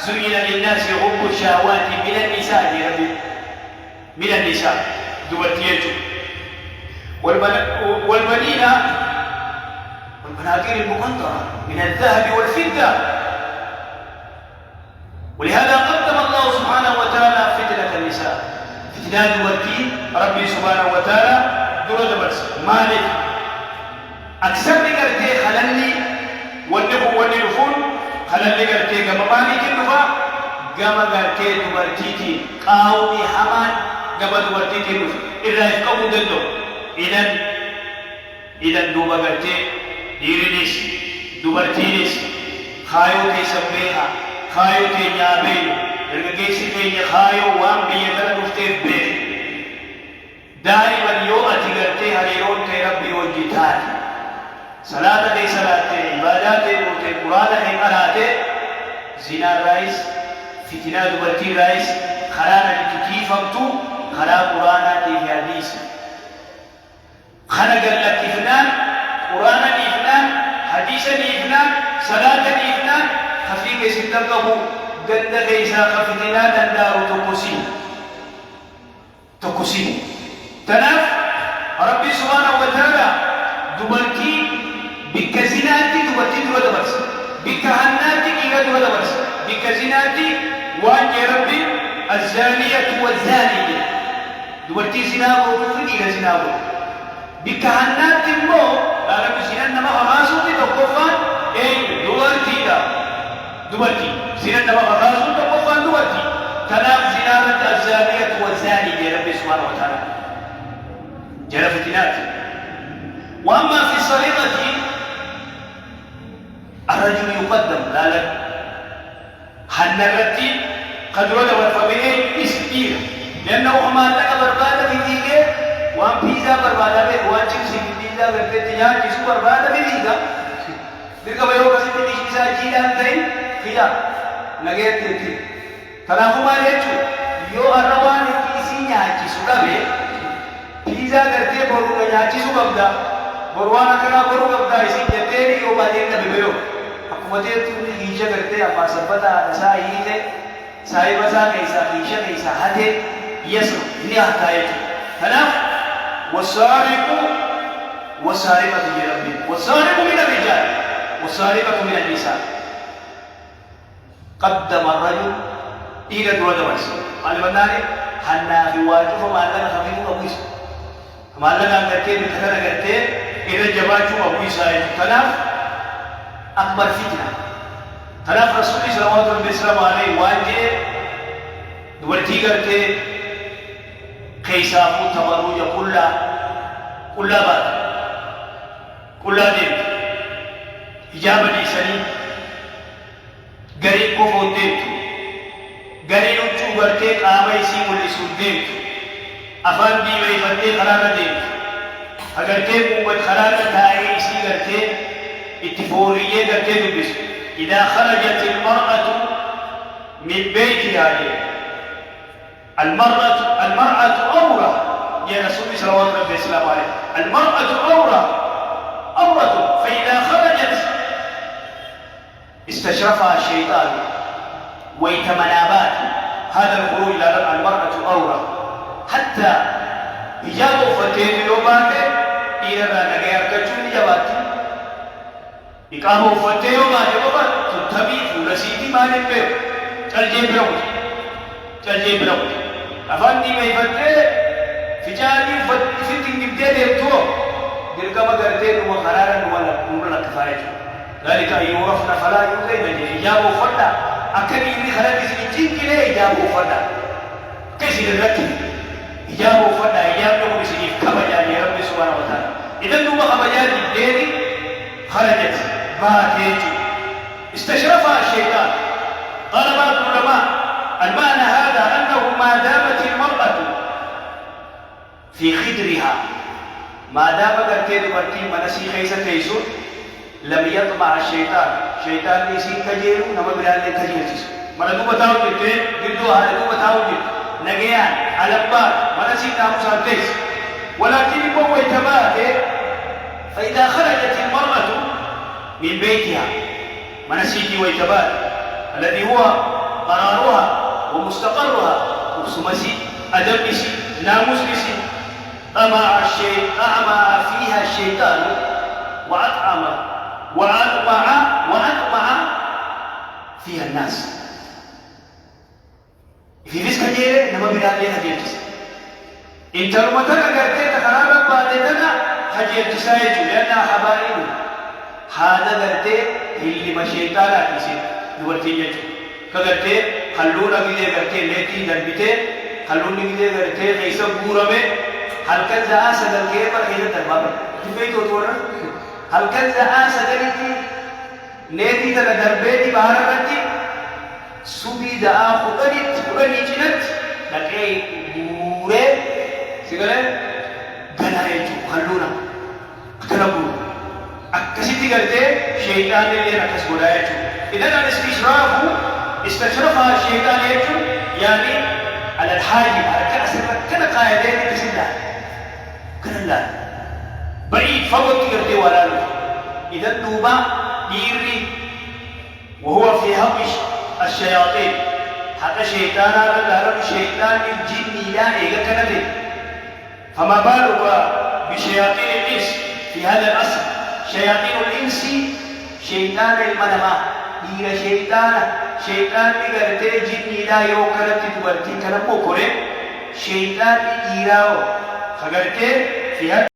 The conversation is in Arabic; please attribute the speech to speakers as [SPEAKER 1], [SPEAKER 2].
[SPEAKER 1] زين للناس حب الشهوات من النساء يا ربي من النساء دوتيته والبنين والقناطير المقنطرة من الذهب والفضة. ولهذا قدم الله سبحانه وتعالى فتنة النساء فتنة دوتي ربي سبحانه وتعالى درود برس مالك أكثر لقرتي خلالي والنفون خلالي قرتي كما مالك النفا كما قرتي دبرتيتي قاومي حمان كما دبرتيتي نفا إذا يفقوا دلو إذن دوبا قرتي ديرينيس دبرتينيس خايو تي سبيها خايو تي نيابين رقيسي تي خايو وام بيتنا نفتيف بيه دائما يو أتقرتي هريرون كي ربي وجيتاني صلاة دي صلاة عبادات نوتي قرآن هي قراتي زنا الرئيس فتنة دبرتي الرئيس خلانا لتكيف أبتو خلا قرآن دي في حديث خلا قال لك إفنان قرآن دي إفنان حديث دي إفنان صلاة دي إفنان خفيك ستنقبو قد غيسا خفتنا دندار تقسيم تناف ربي سبحانه وتعالى دبرتي بكزيناتي دبرتي دبرتي برس بكهناتي كيغا دبرتي برس بكزيناتي وان يا ربي الزانية والزاني دبرتي زنا وفي كيغا زنا بكهناتي مو لا ربي زنا نما غاسوتي تقفان اي دبرتي زنا نما غاسوتي تقفان دبرتي تناف زنانة الزانية والزاني يا ربي سبحانه وتعالى جرى فتنات. وأما في السرقة الرجل يقدم لا لا حنرتي قد ولد والفبيه إسبير لأنه ما لك بربادة في ذيك وأن بيزا بربادة في وأن تمسك بيزا بربادة جسو بربادة في ذيك ذيك بيوم كسي تنشي جيلان تين خلا نغير تيتي تنافو ما ليتو يو الروان كيسي نياجي سوكا بيزا करते बोलू का याची सुबंधा बोलवाना करा बोलू कब्दा इसी कहते हैं कि वो बातें न बिगड़ो हुकूमतें तुमने हीजा करते हैं आप सबता ऐसा ही है साई बजा कैसा हीजा कैसा हथे यस इन्हें हटाए है ना वसारिक़ ये रब्बी वसारिक़ من الرجال वसारिक़ من النساء قدم الرجل إلى دولة ورس المناني حنا في واجب فما لنا خفيف أبويس मालक करके बिखरा करते इधर जवाचू अबू साहिब तनाफ अकबर फितना तनाफ रसूल सल्लल्लाहु अलैहि वाजे दुवर्ती करते कैसा मुतबरुज कुल्ला बात कुल्ला दिन इजाबती सनी गरीब को होते गरीब उच्चू करते काबाई सी मुली सुनते अफान दी वही बंदे खराना दे अगर ते कुवत खराना थाई इसी करते इत्तिफोरिये करते दुबिस इदा खरजत المرأة من بيتها المرأة عورة يا رسول الله صلى الله عليه وسلم المرأة عورة فإذا خرجت استشرفها الشيطان ويتمنابات هذا الخروج إلى المرأة عورة حتى إجابة فتين يوماته إلى نجار كجون جواتي إقامة فتين يوماته بابا تتبي فرسيتي ما نبيه تلجي برو أفندي ما يفتح فجاني فتين نبدأ ديرتو دلك ما قرتين وقرارا ولا نمر كفاية ذلك يورفنا فلا يوجد إجابة فتا أكن إني خلاص إنجيل كله إجابة فتا كيسي دلتي إجابة فدا إجابة بسيف كبجا يا رب سبحانه وتعالى إذا دوما كبجا الدين خرجت ما تيجي استشرفها الشيطان. قال بعض العلماء المعنى هذا أنه ما دامت المرأة في خدرها ما دام قرتين مرتين منسي خيسة كيسو لم يطمع الشيطان يسين كجيرو نما بلال كجيرتيس مرة دوما تاو جدين جدو هذا دوما تاو جد نجيان على البار منسي ناموس التيس ولكن هو يتباهى فإذا خرجت المرأة من بيتها منسيتي ويتباهى الذي هو قرارها ومستقرها وسمسي أدبسي ناموسلسي أعمى فيها الشيطان وأطمع فيها الناس في فيس كجيرة نما بلادين هجيرتس انت رمتنا قرتين خرابك بعدتنا هجيرتسايج لأنها حبائل هذا قرتين اللي ما شيطانا كيسي دورتين يجو كقرتين خلونا قدي قرتين ليتي دربتين خلونا قدي قرتين غيسا بورمي هل كان زعا سدل كيبر خيلة دربابا تفيتو تورا هل كان زعا سدلتي ليتي تلا دربيتي بارا رتي سبي دعا خدني جنت لكي بوري سيقولي غنا يجو خلونا اقتربوا أكسيتي قلتي شيطان اللي نكس بولا يجو إذن استشرفها الشيطان يجو يعني على الحاجب على كأس كان قاعدين كسلا كان الله بعيد فوق قلتي ولا له إذن دوبا ديري وهو في هوش الشياطين حتى شيطان على شيطان الجن لا إيجا كنبي فما بالك بشياطين الإنس في هذا الأصل شياطين الإنس شيطان المنما هي شيطان بغرتي جن لا يوكلت تبرتي كلمه كوري شيطان إيراو خغرتي في هذا